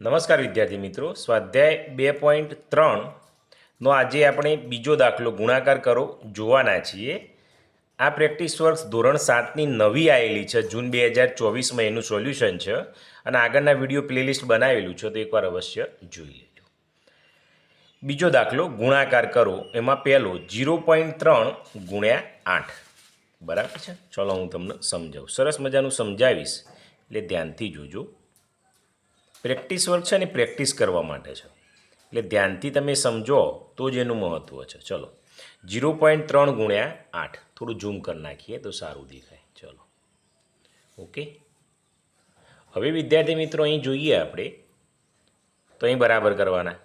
નમસ્કાર વિદ્યાર્થી મિત્રો, સ્વાધ્યાય 2.3નો આજે આપણે બીજો દાખલો ગુણાકાર કરો જોવાના છીએ. આ પ્રેક્ટિસ વર્ક્સ ધોરણ 7ની નવી આવેલી છે, જૂન 2024માં એનું સોલ્યુશન છે અને આગળના વિડીયો પ્લેલિસ્ટ બનાવેલું છે, તો એકવાર અવશ્ય જોઈ લેજો. બીજો દાખલો ગુણાકાર કરો, એમાં પહેલો 0.3 ગુણ્યા 8, બરાબર છે. ચલો હું તમને સમજાવું, સરસ મજાનું સમજાવીશ એટલે ધ્યાનથી જોજો. પ્રેક્ટિસ વર્ક છે ને પ્રેક્ટિસ કરવા માટે છે, એટલે ધ્યાનથી તમે સમજો તો જ એનું મહત્ત્વ છે. ચલો 0.3 ગુણ્યા 8, થોડું ઝૂમ કરી નાખીએ તો સારું દેખાય. ચલો ઓકે. હવે વિદ્યાર્થી મિત્રો અહીં જોઈએ આપણે તો અહીં બરાબર કરવાના.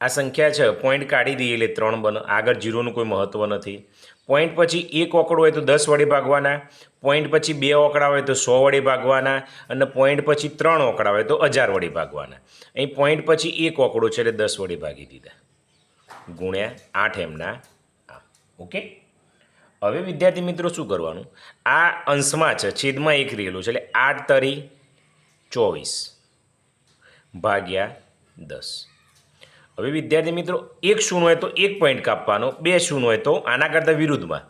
આ સંખ્યા છે, પોઈન્ટ કાઢી દઈએ એટલે 3 બને, આગળ 0નું કોઈ મહત્ત્વ નથી. પોઈન્ટ પછી એક ઓકડો હોય તો 10 વડે ભાગવાના, પોઈન્ટ પછી 2 ઓકડા હોય તો 100 વડે ભાગવાના, અને પોઈન્ટ પછી 3 ઓકડા હોય તો 1000 વડે ભાગવાના. અહીં પોઈન્ટ પછી એક ઓકડો છે એટલે 10 વડે ભાગી દીધા, ગુણ્યા 8 એમના આમ. ઓકે. હવે વિદ્યાર્થી મિત્રો શું કરવાનું, આ અંશમાં છે, છેદમાં 1 રહેલું છે, એટલે 8 તરી 24 ભાગ્યા 10. હવે વિદ્યાર્થી મિત્રો એક શૂન્ય હોય તો એક પોઈન્ટ કાપવાનો, બે શૂન્ય હોય તો આના કરતાં વિરુદ્ધમાં,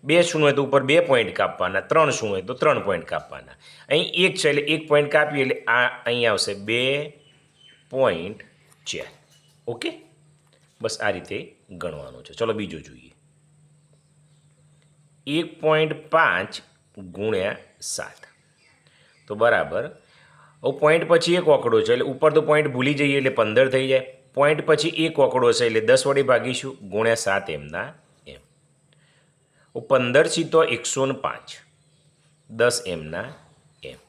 બે શૂન્ય હોય તો ઉપર 2 પોઈન્ટ કાપવાના, 3 શૂન્ય હોય તો 3 પોઈન્ટ કાપવાના. અહીં એક છે એટલે 1 પોઈન્ટ કાપીએ એટલે આ અહીં આવશે 2.4. ઓકે, બસ આ રીતે ગણવાનું છે. ચલો બીજું જોઈએ, 1.5 ગુણ્યા 7, તો બરાબર. હવે પોઈન્ટ પછી એક ઓકડો છે એટલે ઉપર તો પોઈન્ટ ભૂલી જઈએ એટલે 15 થઈ જાય. પોઈન્ટ પછી એક ઓકડો છે એટલે 10 વડે ભાગીશું, ગુણ્યા 7 એમના એમ. 15 સીતો 105, 10 એમના એમ.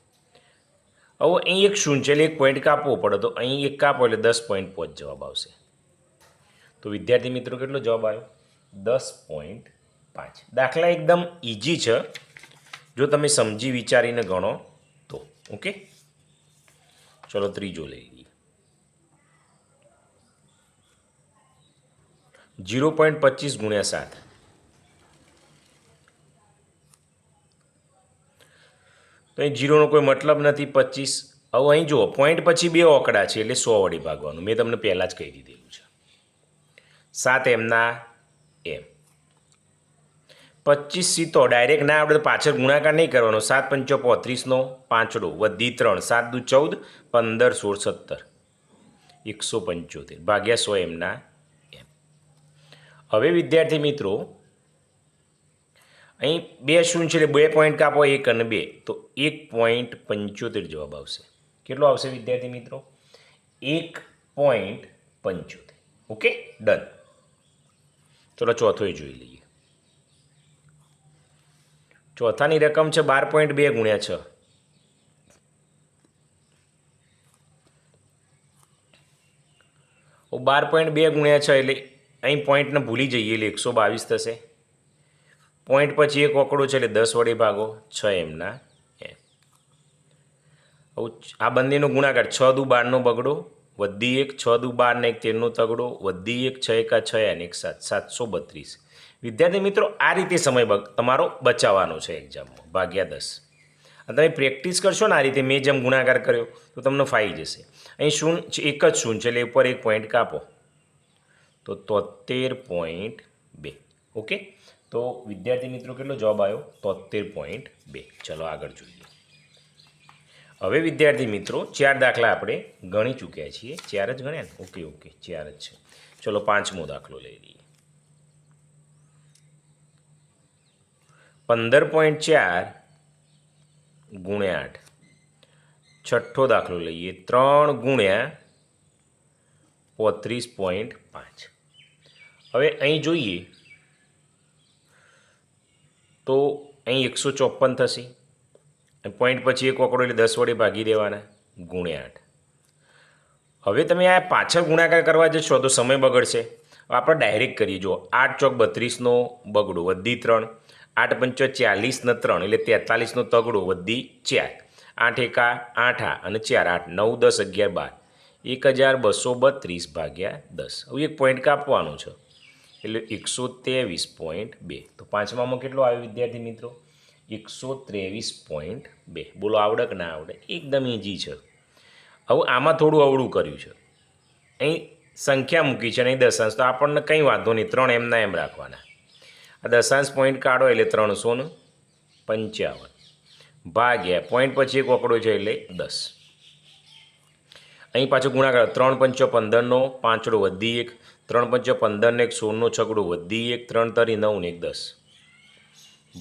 હવે અહીં એક શૂન્ય છે એટલે એક પોઈન્ટ કાપવો પડે, તો અહીં એક કાપો એટલે 10.5 જવાબ આવશે. તો વિદ્યાર્થી મિત્રો કેટલો જવાબ આવ્યો? 10.5. દાખલા એકદમ ઇઝી છે જો તમે સમજી વિચારીને ગણો તો. ઓકે, ચલો ત્રીજો લઈ લઈએ. 0.25 ગુણ્યા 7, તો અહીં 0નો કોઈ મતલબ નથી. 25. હવે અહીં જુઓ, પોઈન્ટ પછી 2 ઓકડા છે એટલે 100 વડે ભાગવાનું, મેં તમને પહેલાં જ કહી દીધેલું છે. 7 એમના એમ. 25 સીતો ડાયરેક્ટ ના આપણે પાછળ ગુણાકાર નહીં કરવાનો. 7 પંચો 35નો પાંચડો વધી 3, 7 દુ 14, 15 16 17, 175 ભાગ્યા 100 એમના એમ. હવે વિદ્યાર્થી મિત્રો અહીં 2 શૂન્ય છે એટલે 2 પોઈન્ટ કાપો, 1 અને 2, તો 1.75 જવાબ આવશે. કેટલો આવશે વિદ્યાર્થી મિત્રો? 1.75. Okay, done. ચલો ચોથો જોઈ લઈએ. ચોથાની રકમ છે 12.2 ગુણ્યા 6. ઓ 12.2 ગુણ્યા 6 એટલે અહીં પોઈન્ટને ભૂલી જઈએ એટલે 122 થશે. પોઈન્ટ પછી એક ઓકડો છે એટલે 10 વડે ભાગો, 6 એમના એમ. હવે આ બંનેનો ગુણાકાર, 6 દુ 12નો બગડો વધી 1, 6 દુ 12 ને 1 13નો તગડો વધી 1, 6 એકા 6 અને 1 7, 732. વિદ્યાર્થી મિત્રો આ રીતે સમય તમારો બચાવવાનો છે એક્ઝામમાં, ભાગ્યા 10. અને તમે પ્રેક્ટિસ કરશો ને આ રીતે, મેં જેમ ગુણાકાર કર્યો તો તમને ફાવી જશે. અહીં શૂન્ય એક જ શૂન્ય છે એટલે ઉપર એક પોઈન્ટ કાપો, તો 73.2. ઓકે, તો વિદ્યાર્થી મિત્રો કેટલો જવાબ આવ્યો? 73.2. ચલો આગળ જોઈએ. હવે વિદ્યાર્થી મિત્રો 4 દાખલા આપણે ગણી ચૂક્યા છીએ. 4 જ ગણ્યા ને? ઓકે, 4 જ છે. ચલો 5મો દાખલો લઈ લઈએ. 15.4 ગુણ્યા 8. છઠ્ઠો દાખલો લઈએ, 3 ગુણ્યા 35.5. હવે અહીં જોઈએ તો અહીં 154 થશે. પોઈન્ટ પછી એક ઓકડો એટલે 10 વડે ભાગી દેવાના, ગુણ્યા 8. હવે તમે આ પાછળ ગુણાકાર કરવા જશો તો સમય બગડશે. આપણે ડાયરેક્ટ કરીએ. જો 8 ચોક 32નો બગડો વધી 3, 8 પંચો 40 ને 3 એટલે 43નો તગડો વધી 4, 8 એકા 8 અને 4 8, 9 10 11 12, 1232 ભાગ્યા 10. હવે એક પોઈન્ટ કાપવાનો છે એટલે 123.2. તો પાંચમામાં કેટલો આવ્યો વિદ્યાર્થી મિત્રો? 123.2. બોલો આવડે કે ના આવડે? એકદમ ઇઝી છે. હવે આમાં થોડું અવળું કર્યું છે, અહીં સંખ્યા મૂકી છે અને અહીં દશાંશ, તો આપણને કંઈ વાંધો નહીં, 3 એમના એમ રાખવાના. આ દશાંશ પોઈન્ટ કાઢો એટલે 355 ભાગ્યા પોઈન્ટ પછી એક ઓકડો છે એટલે 10. અહીં પાછો ગુણાકાર 3 પંચો 15નો પાંચડો વધી 1, 3 પંચો 15 ને 1 16નો છગડો વધી 1, 3 તરી 9 ને 1 10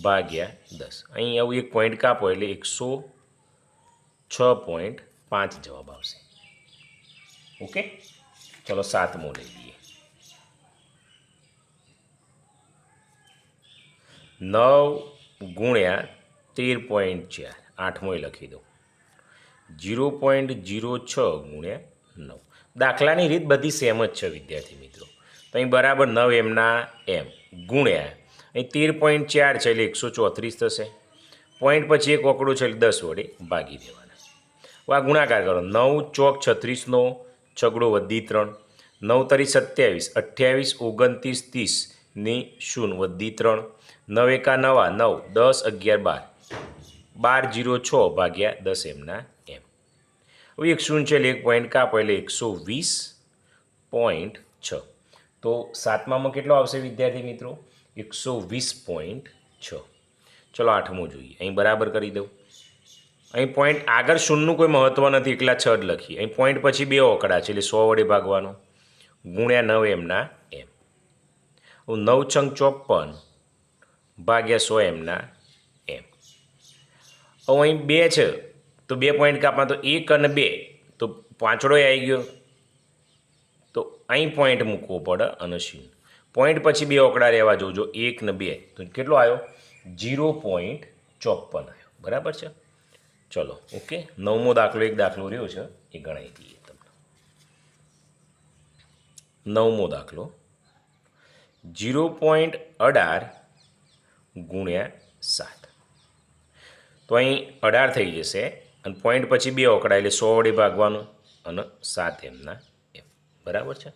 ભાગ્યા 10. અહીં આવું એક પોઈન્ટ કાપો એટલે 106.5 જવાબ આવશે. ઓકે, ચલો 7મો લઈ લઈએ. 9 ગુણ્યા 13.4, 8મો લખી દો. 0.06 ગુણ્યા 9. દાખલાની રીત બધી સેમ જ છે વિદ્યાર્થી મિત્રો. તો અહીં બરાબર 9 એમના એમ ગુણ્યા અહીં 13.4 છે એટલે 134 થશે. પોઈન્ટ પછી એક ઓકડો છે એટલે 10 વડે ભાગી દેવાના. આ ગુણાકાર કરો. 9 ચોક 36નો છગડો વધી 3, 9 તરી 27, 28 29 30 ની 0 વધી 3, 9 એકા 9 9, 10 11 12, 12 06 ભાગ્યા 10 એમના એમ. હવે એક 0 છે એટલે એક પોઈન્ટ કાપો એટલે 120.6. તો 7મામાં કેટલો આવશે વિદ્યાર્થી મિત્રો? 120.6. ચલો 8મો જોઈએ. અહીં બરાબર કરી દઉં. અહીં પોઈન્ટ આગળ 0નું કોઈ મહત્ત્વ નથી, એકલા 6 જ લખીએ. અહીં પોઈન્ટ પછી 2 ઓકડા છે એટલે 100 વડે ભાગવાનો ગુણ્યા 9 એમના એમ. 9 છંગ 54 ભાગ્યા 100 એમના એમ. હવે અહીં 2 છે તો 2 પોઈન્ટ કાપવા, તો 1 અને 2 તો પાંચડો આવી ગયો, તો અહીં પોઈન્ટ મૂકવો પડે અને 0. પોઈન્ટ પછી 2 ઓકડા રહેવા જોજો, 1 ને 2, તો કેટલો આવ્યો? 0.54 આવ્યો. બરાબર છે. ચલો ઓકે, 9મો દાખલો, એક દાખલો રહ્યો છે એ ગણાવી દઈએ તમને. 9મો દાખલો 0.18 ગુણ્યા 7. તો અહીં 18 થઈ જશે અને પોઈન્ટ પછી 2 ઓકડા એટલે 100 વડે ભાગવાનું અને 7 એમના એમ. બરાબર છે.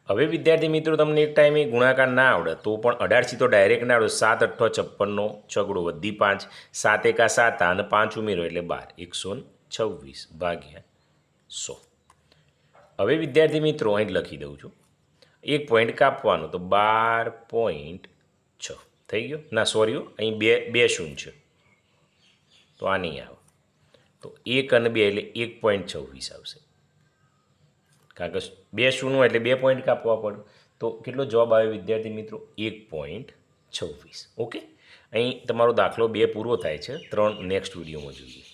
હવે વિદ્યાર્થી મિત્રો તમને એક ટાઈમે ગુણાકાર ના આવડે તો પણ 18થી તો ડાયરેક્ટ ના આવડે. 7 8 56નો છગડો વધી 5, 7 એકા 7 અને 5 ઉમેરો એટલે 12, 126 ભાગ્યા 100. હવે વિદ્યાર્થી મિત્રો અહીં લખી દઉં છું, એક પોઈન્ટ કાપવાનો તો 12.6 થઈ ગયો. ના સોરી, અહીં બે શૂન્ય છે તો આ નહીં આવે. તો 1 અને 2 એટલે 1.26 આવશે, કારણ કે 2 શૂન્ય એટલે 2 પોઈન્ટ કાપવા પડે. તો કેટલો જવાબ આવે વિદ્યાર્થી મિત્રો? 1.26. ઓકે, અહીં તમારો દાખલો 2 પૂરો થાય છે. 3 નેક્સ્ટ વિડીયોમાં જોઈએ.